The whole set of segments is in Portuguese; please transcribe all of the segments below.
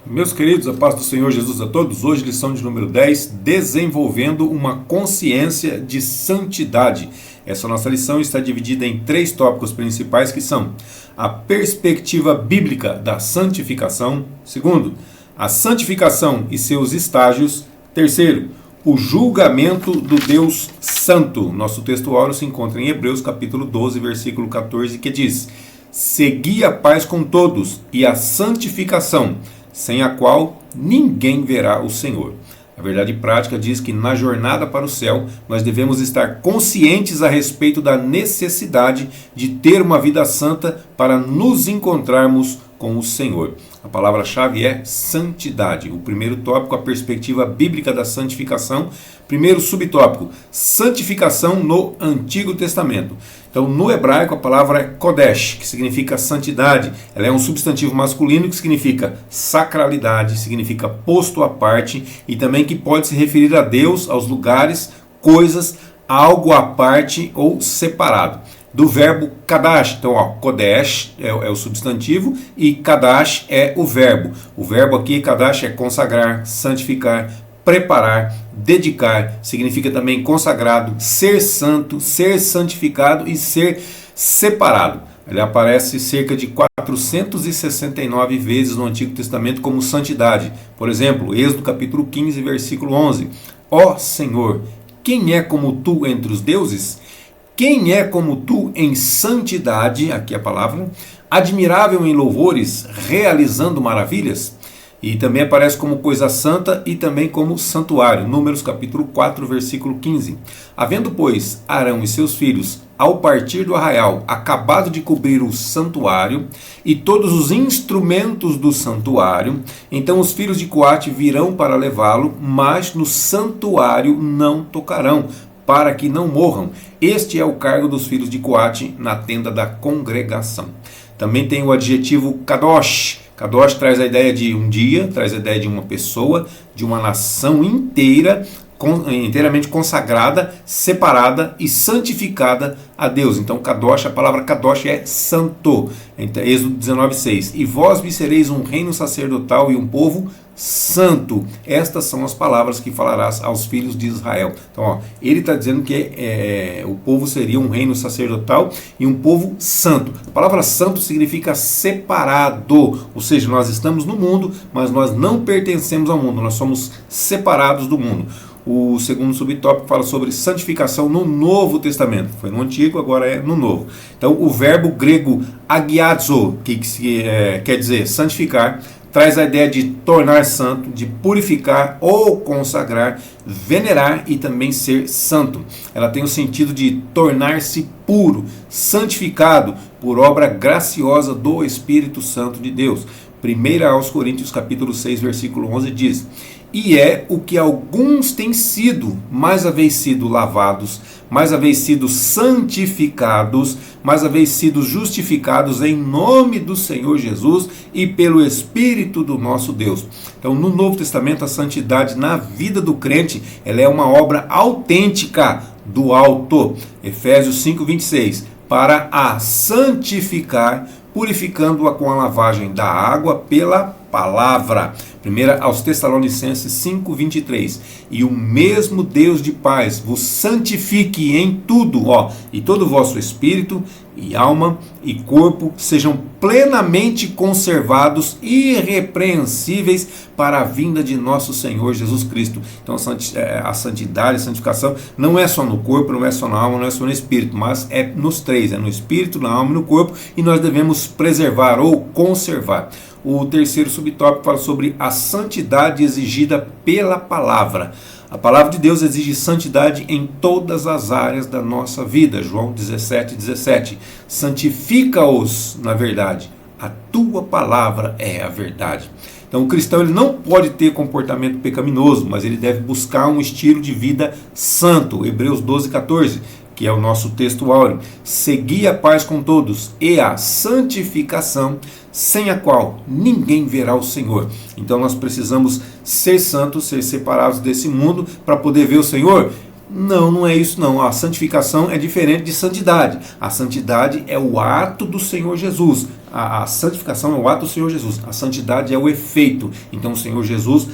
Meus queridos, a paz do Senhor Jesus a todos. Hoje, lição de número 10, desenvolvendo uma consciência de santidade. Essa nossa lição está dividida em 3 tópicos principais, que são a perspectiva bíblica da santificação. Segundo, a santificação e seus estágios. Terceiro, o julgamento do Deus Santo. Nosso texto áureo se encontra em Hebreus capítulo 12, versículo 14, que diz: segui a paz com todos e a santificação, sem a qual ninguém verá o Senhor. A verdade prática diz que na jornada para o céu nós devemos estar conscientes a respeito da necessidade de ter uma vida santa para nos encontrarmos com o Senhor. A palavra-chave é santidade. O primeiro tópico, a perspectiva bíblica da santificação. Primeiro subtópico, santificação no Antigo Testamento. Então, no hebraico, a palavra é kodesh, que significa santidade. Ela é um substantivo masculino que significa sacralidade, significa posto à parte, e também que pode se referir a Deus, aos lugares, coisas, algo à parte ou separado. Do verbo kadash. Então, kodesh é o substantivo e kadash é o verbo. O verbo aqui, kadash, é consagrar, santificar, preparar, dedicar. Significa também consagrado, ser santo, ser santificado e ser separado. Ele aparece cerca de 469 vezes no Antigo Testamento como santidade. Por exemplo, Êxodo capítulo 15, versículo 11. Ó Senhor, quem é como tu entre os deuses? Quem é como tu em santidade, aqui a palavra, admirável em louvores, realizando maravilhas? E também aparece como coisa santa e também como santuário. Números capítulo 4, versículo 15. Havendo, pois, Arão e seus filhos, ao partir do arraial, acabado de cobrir o santuário e todos os instrumentos do santuário, então os filhos de Coate virão para levá-lo, mas no santuário não tocarão, para que não morram. Este é o cargo dos filhos de Coate na tenda da congregação. Também tem o adjetivo kadosh. Kadosh traz a ideia de um dia, traz a ideia de uma pessoa, de uma nação inteira, inteiramente consagrada, separada e santificada a Deus. Então, kadosh, a palavra kadosh é santo. Então, Êxodo 19:6. E vós me sereis um reino sacerdotal e um povo santo. Estas são as palavras que falarás aos filhos de Israel. Então, ele está dizendo que o povo seria um reino sacerdotal e um povo santo. A palavra santo significa separado, ou seja, nós estamos no mundo, mas nós não pertencemos ao mundo, nós somos separados do mundo. O segundo subtópico fala sobre santificação no Novo Testamento. Foi no Antigo, agora é no Novo. Então, o verbo grego agiazo, que quer dizer santificar, traz a ideia de tornar santo, de purificar ou consagrar, venerar e também ser santo. Ela tem o sentido de tornar-se puro, santificado por obra graciosa do Espírito Santo de Deus. 1 aos Coríntios capítulo 6, versículo 11 diz: e é o que alguns têm sido, mais haveis sido lavados, mais haveis sido santificados, mais haveis sido justificados em nome do Senhor Jesus e pelo Espírito do nosso Deus. Então, no Novo Testamento, a santidade na vida do crente, ela é uma obra autêntica do alto. Efésios 5:26, para a santificar, purificando-a com a lavagem da água pela palavra. 1 aos Tessalonicenses 5:23. E o mesmo Deus de paz vos santifique em tudo, e todo o vosso espírito e alma e corpo sejam plenamente conservados, irrepreensíveis para a vinda de nosso Senhor Jesus Cristo. Então a santidade, a santificação não é só no corpo, não é só na alma, não é só no espírito, mas é nos três, é no espírito, na alma e no corpo, e nós devemos preservar ou conservar. O terceiro subtópico fala sobre a santidade exigida pela palavra. A palavra de Deus exige santidade em todas as áreas da nossa vida. João 17:17. Santifica-os na verdade. A tua palavra é a verdade. Então, o cristão ele não pode ter comportamento pecaminoso, mas ele deve buscar um estilo de vida santo. Hebreus 12:14. Que é o nosso texto áureo. Segui a paz com todos e a santificação, sem a qual ninguém verá o Senhor. Então nós precisamos ser santos, ser separados desse mundo para poder ver o Senhor. Não, não é isso não. A santificação é diferente de santidade. A santidade é o ato do Senhor Jesus. a santificação é o ato do Senhor Jesus, a santidade é o efeito. Então o Senhor Jesus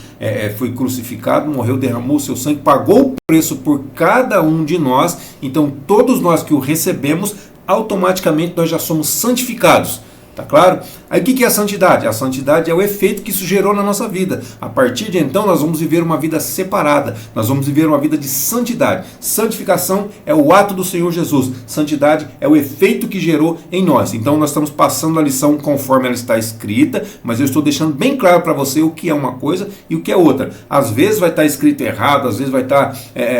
foi crucificado, morreu, derramou o seu sangue, pagou o preço por cada um de nós. Então todos nós que o recebemos, automaticamente nós já somos santificados. Tá claro? Aí o que é a santidade? A santidade é o efeito que isso gerou na nossa vida. A partir de então nós vamos viver uma vida separada. Nós vamos viver uma vida de santidade. Santificação é o ato do Senhor Jesus. Santidade é o efeito que gerou em nós. Então nós estamos passando a lição conforme ela está escrita, mas eu estou deixando bem claro para você o que é uma coisa e o que é outra. Às vezes vai estar escrito errado, às vezes vai estar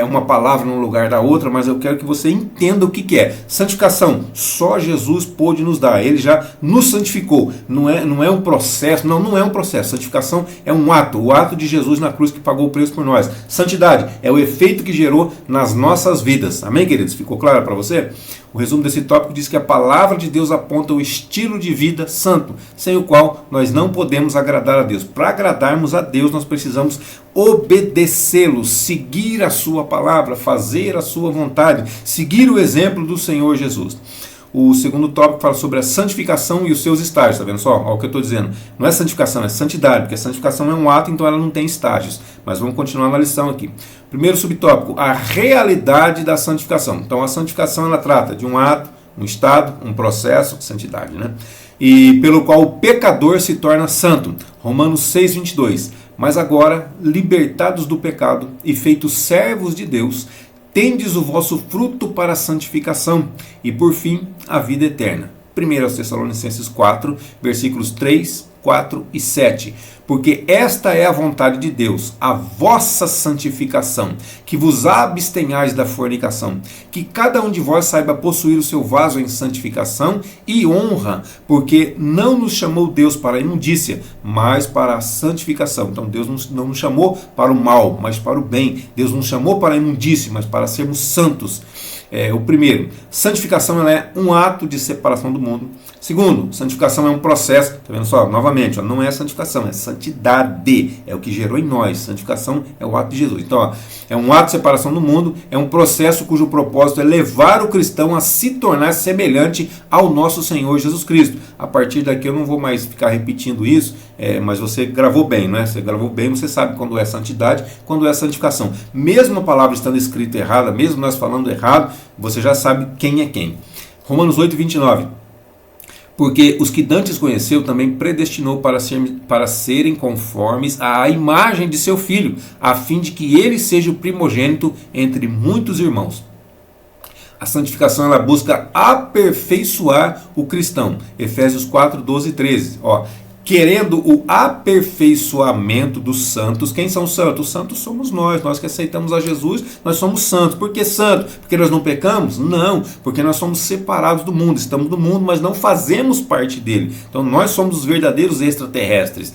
uma palavra no lugar da outra, mas eu quero que você entenda o que é. Santificação, só Jesus pôde nos dar. Ele já nos santificou. Não é um processo, não é um processo. Santificação é um ato, o ato de Jesus na cruz que pagou o preço por nós. Santidade é o efeito que gerou nas nossas vidas. Amém, queridos? Ficou claro para você? O resumo desse tópico diz que a palavra de Deus aponta o estilo de vida santo, sem o qual nós não podemos agradar a Deus. Para agradarmos a Deus, nós precisamos obedecê-lo, seguir a sua palavra, fazer a sua vontade, seguir o exemplo do Senhor Jesus. O segundo tópico fala sobre a santificação e os seus estágios, está vendo só? Olha o que eu estou dizendo. Não é santificação, é santidade, porque a santificação é um ato, então ela não tem estágios. Mas vamos continuar na lição aqui. Primeiro subtópico, a realidade da santificação. Então a santificação ela trata de um ato, um estado, um processo, santidade, né? E pelo qual o pecador se torna santo. Romanos 6:22. Mas agora, libertados do pecado e feitos servos de Deus, tendes o vosso fruto para a santificação e, por fim, a vida eterna. 1 Tessalonicenses 4, versículos 3, 4 e 7. Porque esta é a vontade de Deus, a vossa santificação, que vos abstenhais da fornicação, que cada um de vós saiba possuir o seu vaso em santificação e honra, porque não nos chamou Deus para a imundícia, mas para a santificação. Então Deus não nos chamou para o mal, mas para o bem. Deus nos chamou para a imundícia, mas para sermos santos. O primeiro, santificação ela é um ato de separação do mundo. Segundo, santificação é um processo. Está vendo só? Novamente, não é santificação, é santidade. É o que gerou em nós. Santificação é o ato de Jesus. Então, é um ato de separação do mundo, é um processo cujo propósito é levar o cristão a se tornar semelhante ao nosso Senhor Jesus Cristo. A partir daqui eu não vou mais ficar repetindo isso, mas você gravou bem, não é? Você gravou bem, você sabe quando é santidade, quando é santificação. Mesmo a palavra estando escrita errada, mesmo nós falando errado, você já sabe quem é quem. Romanos 8:29. Porque os que dantes conheceu também predestinou para serem conformes à imagem de seu Filho, a fim de que ele seja o primogênito entre muitos irmãos. A santificação ela busca aperfeiçoar o cristão. Efésios 4, 12 e 13. Querendo o aperfeiçoamento dos santos. Quem são os santos? Os santos somos nós que aceitamos a Jesus, nós somos santos. Por que santos? Porque nós não pecamos? Não, porque nós somos separados do mundo, estamos no mundo, mas não fazemos parte dele. Então nós somos os verdadeiros extraterrestres.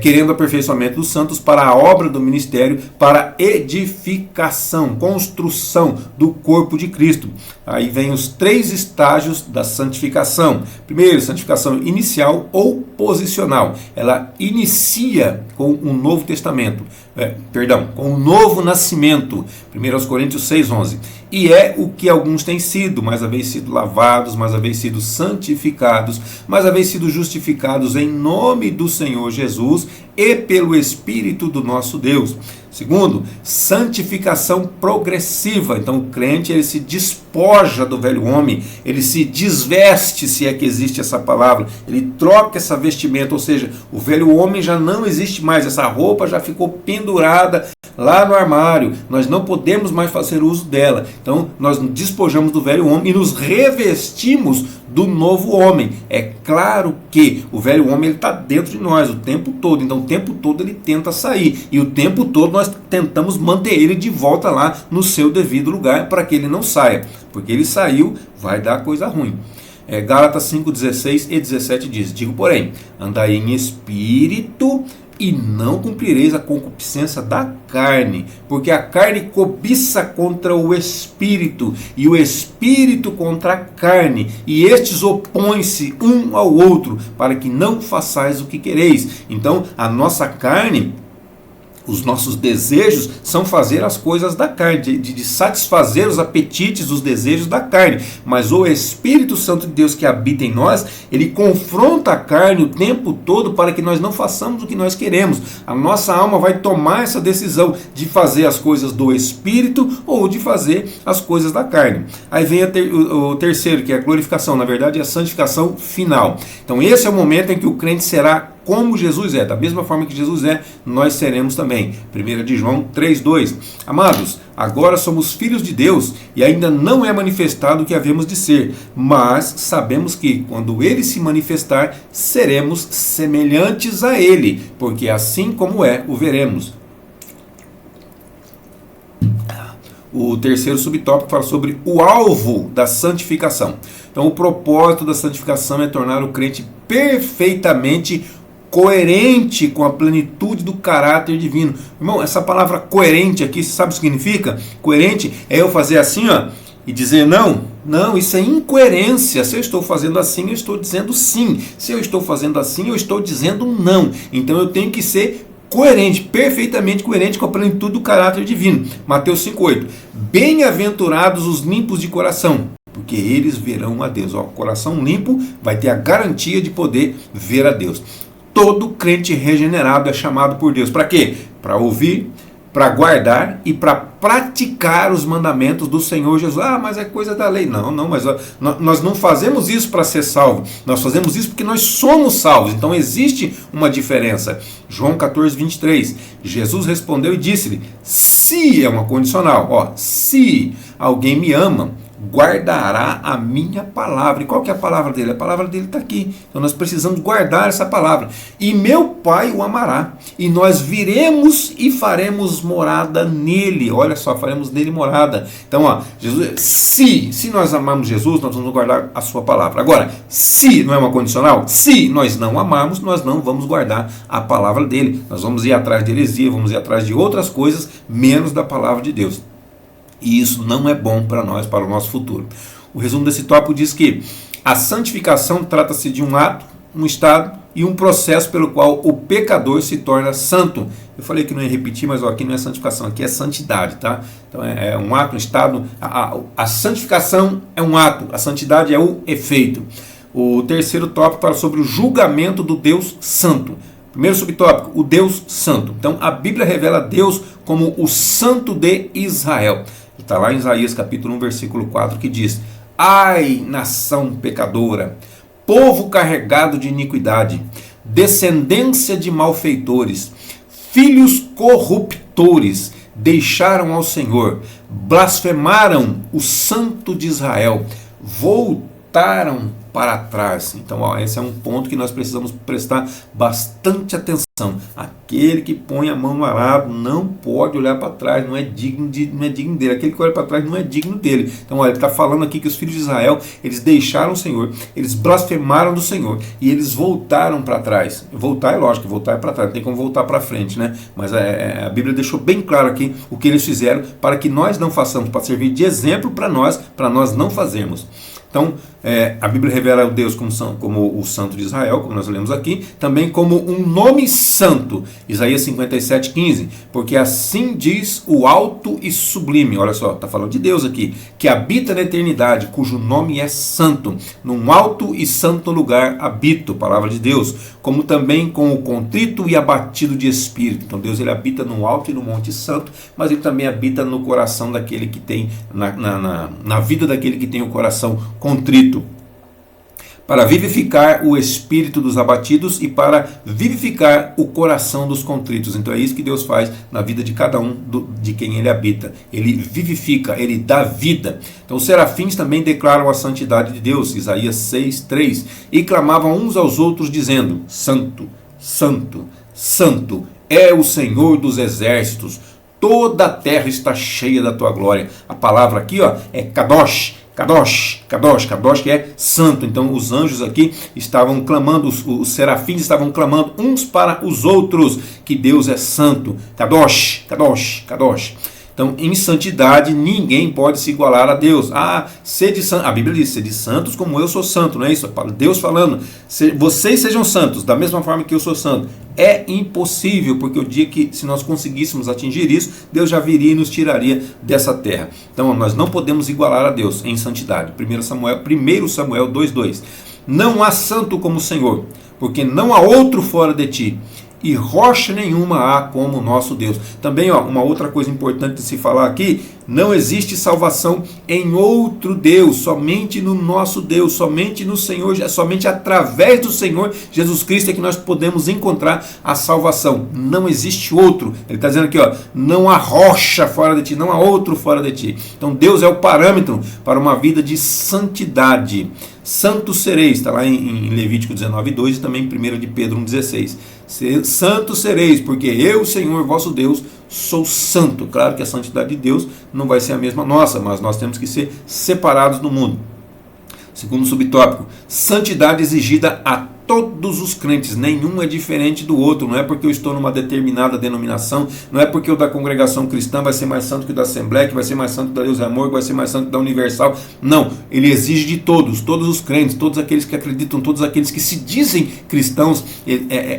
Querendo o aperfeiçoamento dos santos para a obra do ministério, para edificação, construção do corpo de Cristo. Aí vem os 3 estágios da santificação. Primeiro, santificação inicial ou posicional. Ela inicia com o Novo Testamento, com o novo nascimento. 1 Coríntios 6:11. E é o que alguns têm sido, mas haveis sido lavados, mas haveis sido santificados, mas haveis sido justificados em nome do Senhor Jesus e pelo Espírito do nosso Deus. Segundo, santificação progressiva. Então o crente ele se despoja do velho homem, ele se desveste, se é que existe essa palavra, ele troca essa vestimenta, ou seja, o velho homem já não existe mais, essa roupa já ficou pendurada lá no armário, nós não podemos mais fazer uso dela. Então nós nos despojamos do velho homem e nos revestimos do novo homem. É claro que o velho homem está dentro de nós o tempo todo, então o tempo todo ele tenta sair, e o tempo todo nós tentamos manter ele de volta lá no seu devido lugar, para que ele não saia, porque ele saiu, vai dar coisa ruim. Gálatas 5:16 e 17 diz: digo, porém, andai em espírito e não cumprireis a concupiscência da carne, porque a carne cobiça contra o espírito, e o espírito contra a carne, e estes opõem-se um ao outro, para que não façais o que quereis. Então, a nossa carne, Os nossos desejos são fazer as coisas da carne, de satisfazer os apetites, os desejos da carne. Mas o Espírito Santo de Deus que habita em nós, ele confronta a carne o tempo todo para que nós não façamos o que nós queremos. A nossa alma vai tomar essa decisão de fazer as coisas do Espírito ou de fazer as coisas da carne. Aí vem o terceiro, que é a glorificação, na verdade é a santificação final. Então esse é o momento em que o crente será como Jesus é, da mesma forma que Jesus é, nós seremos também. 1 de João 3,2. Amados, agora somos filhos de Deus e ainda não é manifestado o que havemos de ser, mas sabemos que quando Ele se manifestar, seremos semelhantes a Ele, porque assim como é, o veremos. O terceiro subtópico fala sobre o alvo da santificação. Então o propósito da santificação é tornar o crente perfeitamente coerente com a plenitude do caráter divino. Irmão, essa palavra coerente aqui, você sabe o que significa? Coerente é eu fazer assim, ó, e dizer não, isso é incoerência. Se eu estou fazendo assim, eu estou dizendo sim. Se eu estou fazendo assim, eu estou dizendo não. Então eu tenho que ser coerente, perfeitamente coerente com a plenitude do caráter divino. Mateus 5,8. Bem-aventurados os limpos de coração, porque eles verão a Deus. Ó, o coração limpo vai ter a garantia de poder ver a Deus. Todo crente regenerado é chamado por Deus. Para quê? Para ouvir, para guardar e para praticar os mandamentos do Senhor Jesus. Ah, mas é coisa da lei. Não, mas nós não fazemos isso para ser salvo. Nós fazemos isso porque nós somos salvos. Então existe uma diferença. João 14:23. Jesus respondeu e disse-lhe: se é uma condicional, ó, se alguém me ama, guardará a minha palavra. E qual que é a palavra dele? A palavra dele está aqui. Então nós precisamos guardar essa palavra. E meu Pai o amará. E nós viremos e faremos morada nele. Olha só, faremos nele morada. Então, ó, Jesus, se nós amamos Jesus, nós vamos guardar a sua palavra. Agora, se não é uma condicional, se nós não amarmos, nós não vamos guardar a palavra dele. Nós vamos ir atrás de heresia, vamos ir atrás de outras coisas, menos da palavra de Deus. E isso não é bom para nós, para o nosso futuro. O resumo desse tópico diz que a santificação trata-se de um ato, um estado e um processo pelo qual o pecador se torna santo. Eu falei que não ia repetir, mas ó, aqui não é santificação, aqui é santidade, tá? Então é um ato, um estado. A santificação é um ato, a santidade é o efeito. O terceiro tópico fala sobre o julgamento do Deus Santo. Primeiro subtópico, o Deus Santo. Então a Bíblia revela Deus como o Santo de Israel. Está lá em Isaías capítulo 1, versículo 4, que diz: ai, nação pecadora, povo carregado de iniquidade, descendência de malfeitores, filhos corruptores, deixaram ao Senhor, blasfemaram o Santo de Israel, voltaram para trás. Então, ó, esse é um ponto que nós precisamos prestar bastante atenção. Aquele que põe a mão no arado não pode olhar para trás, não é digno dele. Aquele que olha para trás não é digno dele. Então, ó, ele está falando aqui que os filhos de Israel, eles deixaram o Senhor, eles blasfemaram do Senhor e eles voltaram para trás. Voltar é lógico, voltar é para trás, não tem como voltar para frente, né? Mas a Bíblia deixou bem claro aqui o que eles fizeram para que nós não façamos, para servir de exemplo para nós não fazermos. Então, a Bíblia revela o Deus como o Santo de Israel, como nós lemos aqui, também como um nome santo, Isaías 57:15, porque assim diz o alto e sublime, olha só, está falando de Deus aqui, que habita na eternidade, cujo nome é santo, num alto e santo lugar habito, palavra de Deus, como também com o contrito e abatido de espírito. Então Deus, ele habita no alto e no monte santo, mas ele também habita no coração daquele que tem, na vida daquele que tem o coração contrito, para vivificar o espírito dos abatidos e para vivificar o coração dos contritos. Então é isso que Deus faz na vida de cada um de quem ele habita. Ele vivifica, ele dá vida. Então os serafins também declaram a santidade de Deus, Isaías 6:3, e clamavam uns aos outros dizendo: Santo, Santo, Santo é o Senhor dos exércitos, toda a terra está cheia da tua glória. A palavra aqui, ó, é Kadosh, Kadosh, Kadosh, Kadosh, que é santo. Então os anjos aqui estavam clamando, os serafins estavam clamando uns para os outros, que Deus é santo. Kadosh, Kadosh, Kadosh. Então, em santidade, ninguém pode se igualar a Deus. Sede santos. A Bíblia diz, sede santos como eu sou santo, não é isso? Deus falando, vocês sejam santos, da mesma forma que eu sou santo. É impossível, porque o dia que, se nós conseguíssemos atingir isso, Deus já viria e nos tiraria dessa terra. Então, nós não podemos igualar a Deus em santidade. 1 Samuel 2:2. Não há santo como o Senhor, porque não há outro fora de ti, e rocha nenhuma há como o nosso Deus. Também, uma outra coisa importante de se falar aqui, não existe salvação em outro Deus, somente no nosso Deus, somente no Senhor, somente através do Senhor Jesus Cristo é que nós podemos encontrar a salvação. Não existe outro. Ele está dizendo aqui, não há rocha fora de ti, não há outro fora de ti. Então Deus é o parâmetro para uma vida de santidade. Santos sereis, está lá em Levítico 19:2 e também em 1 de Pedro 1:16. Santos sereis, porque eu, Senhor, vosso Deus, sou santo. Claro que a santidade de Deus não vai ser a mesma nossa, mas nós temos que ser separados do mundo. Segundo subtópico, santidade exigida a todos os crentes, nenhum é diferente do outro. Não é porque eu estou numa determinada denominação, não é porque o da congregação cristã vai ser mais santo que o da Assembleia, que vai ser mais santo que da Deus é Amor, que vai ser mais santo que da Universal. Não, ele exige de todos os crentes, todos aqueles que acreditam, todos aqueles que se dizem cristãos,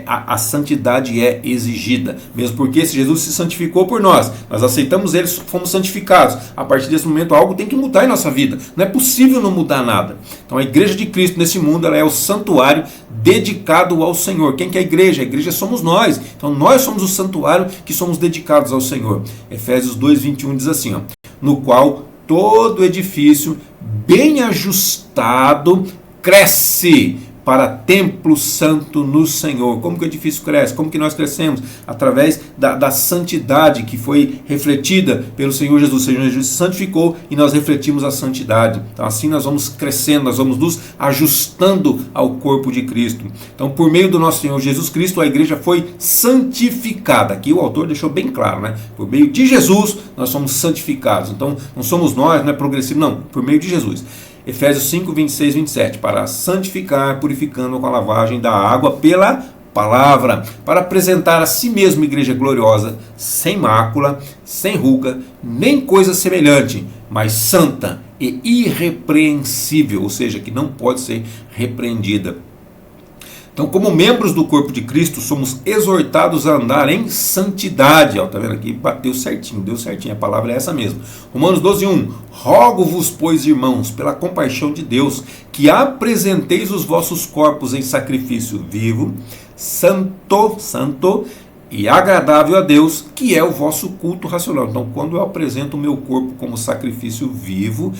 a santidade é exigida. Mesmo porque se Jesus se santificou por nós aceitamos ele, fomos santificados. A partir desse momento algo tem que mudar em nossa vida. Não é possível não mudar nada. Então a igreja de Cristo nesse mundo, ela é o santuário dedicado ao Senhor. Quem que é a igreja? A igreja somos nós. Então nós somos o santuário que somos dedicados ao Senhor. Efésios 2:21 diz assim, no qual todo edifício bem ajustado cresce para templo santo no Senhor. Como que o edifício cresce? Como que nós crescemos? Através da santidade que foi refletida pelo Senhor Jesus. O Senhor Jesus se santificou e nós refletimos a santidade. Então assim nós vamos crescendo, nós vamos nos ajustando ao corpo de Cristo. Então por meio do nosso Senhor Jesus Cristo, a igreja foi santificada. Aqui o autor deixou bem claro, né? Por meio de Jesus nós somos santificados. Então não somos nós, não é progressivo, não. Por meio de Jesus. Efésios 5:26-27, para santificar, purificando com a lavagem da água pela palavra, para apresentar a si mesmo igreja gloriosa, sem mácula, sem ruga, nem coisa semelhante, mas santa e irrepreensível, ou seja, que não pode ser repreendida. Então, como membros do corpo de Cristo, somos exortados a andar em santidade. Está vendo aqui? Bateu certinho, deu certinho. A palavra é essa mesmo. Romanos 12:1. Rogo-vos, pois, irmãos, pela compaixão de Deus, que apresenteis os vossos corpos em sacrifício vivo, santo e agradável a Deus, que é o vosso culto racional. Então, quando eu apresento o meu corpo como sacrifício vivo,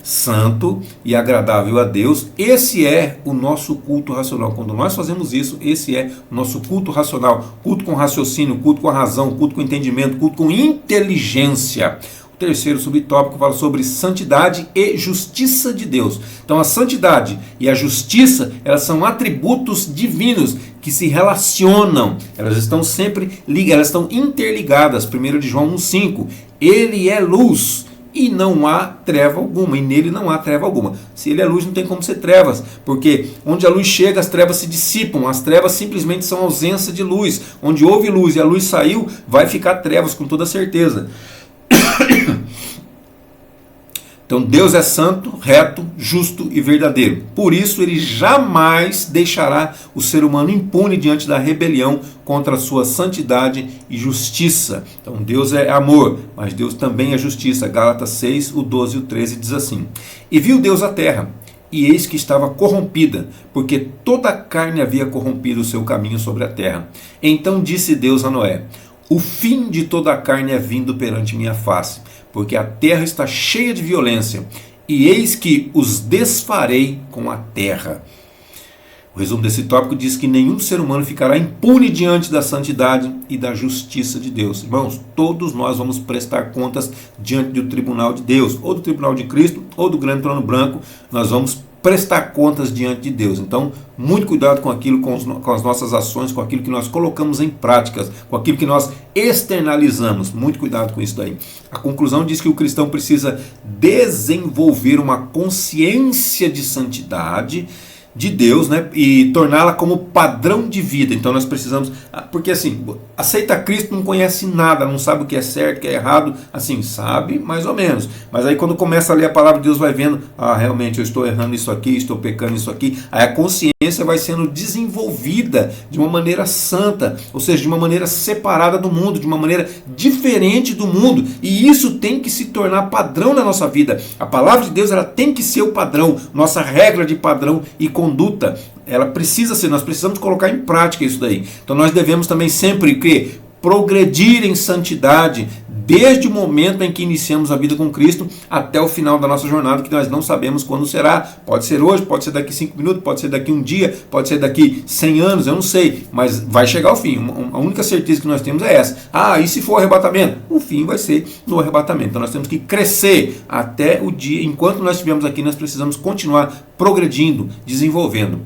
santo e agradável a Deus, esse é o nosso culto racional. Quando nós fazemos isso, esse é o nosso culto racional. Culto com raciocínio, culto com a razão, culto com entendimento, culto com inteligência. Terceiro subtópico fala sobre santidade e justiça de Deus. Então a santidade e a justiça, elas são atributos divinos que se relacionam, elas estão sempre ligadas, elas estão interligadas. 1 de João 1:5, ele é luz e não há treva alguma, e nele não há treva alguma. Se ele é luz, não tem como ser trevas, porque onde a luz chega, as trevas se dissipam. As trevas simplesmente são ausência de luz. Onde houve luz e a luz saiu, vai ficar trevas com toda certeza. Então Deus é santo, reto, justo e verdadeiro. Por isso ele jamais deixará o ser humano impune diante da rebelião contra a sua santidade e justiça. Então Deus é amor, mas Deus também é justiça. Gálatas 6, o 12 e o 13 diz assim: E viu Deus a terra, e eis que estava corrompida, porque toda a carne havia corrompido o seu caminho sobre a terra. Então disse Deus a Noé: O fim de toda a carne é vindo perante minha face, porque a terra está cheia de violência, e eis que os desfarei com a terra. O resumo desse tópico diz que nenhum ser humano ficará impune diante da santidade e da justiça de Deus. Irmãos, todos nós vamos prestar contas diante do tribunal de Deus, ou do tribunal de Cristo, ou do grande trono branco. Nós vamos prestar contas diante de Deus. Então, muito cuidado com aquilo, com as nossas ações, com aquilo que nós colocamos em práticas, com aquilo que nós externalizamos. Muito cuidado com isso daí. A conclusão diz que o cristão precisa desenvolver uma consciência de santidade, de Deus, né, e torná-la como padrão de vida. Então nós precisamos, porque assim, aceita Cristo, não conhece nada, não sabe o que é certo, o que é errado, assim, sabe mais ou menos, mas aí quando começa a ler a palavra de Deus vai vendo, realmente eu estou errando isso aqui, estou pecando isso aqui, aí a consciência vai sendo desenvolvida de uma maneira santa, ou seja, de uma maneira separada do mundo, de uma maneira diferente do mundo, e isso tem que se tornar padrão na nossa vida. A palavra de Deus, ela tem que ser o padrão, nossa regra de padrão e conduta, ela precisa ser, nós precisamos colocar em prática isso daí. Então nós devemos também sempre progredir em santidade, desde o momento em que iniciamos a vida com Cristo até o final da nossa jornada, que nós não sabemos quando será. Pode ser hoje, pode ser daqui 5 minutos, pode ser daqui um dia, pode ser daqui 100 anos, eu não sei, mas vai chegar ao fim. A única certeza que nós temos é essa. E se for arrebatamento? O fim vai ser no arrebatamento. Então nós temos que crescer até o dia, enquanto nós estivermos aqui, nós precisamos continuar progredindo, desenvolvendo.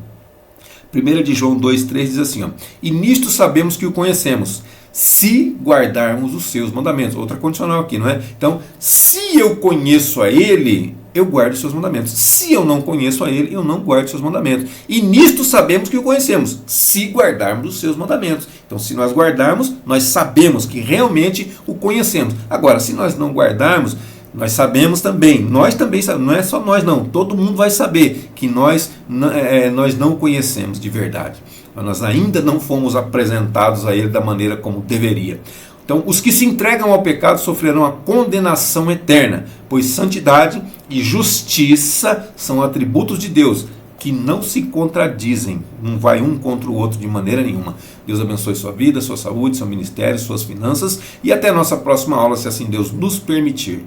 1 de João 2,3 diz assim, e nisto sabemos que o conhecemos, se guardarmos os seus mandamentos. Outra condicional aqui, não é? Então, se eu conheço a Ele, eu guardo os seus mandamentos. Se eu não conheço a Ele, eu não guardo os seus mandamentos. E nisto sabemos que o conhecemos, se guardarmos os seus mandamentos. Então, se nós guardarmos, nós sabemos que realmente o conhecemos. Agora, se nós não guardarmos, nós sabemos também, nós também sabemos, não é só nós não, todo mundo vai saber que nós não o conhecemos de verdade. Mas nós ainda não fomos apresentados a Ele da maneira como deveria. Então, os que se entregam ao pecado sofrerão a condenação eterna, pois santidade e justiça são atributos de Deus, que não se contradizem, não vai um contra o outro de maneira nenhuma. Deus abençoe sua vida, sua saúde, seu ministério, suas finanças, e até a nossa próxima aula, se assim Deus nos permitir.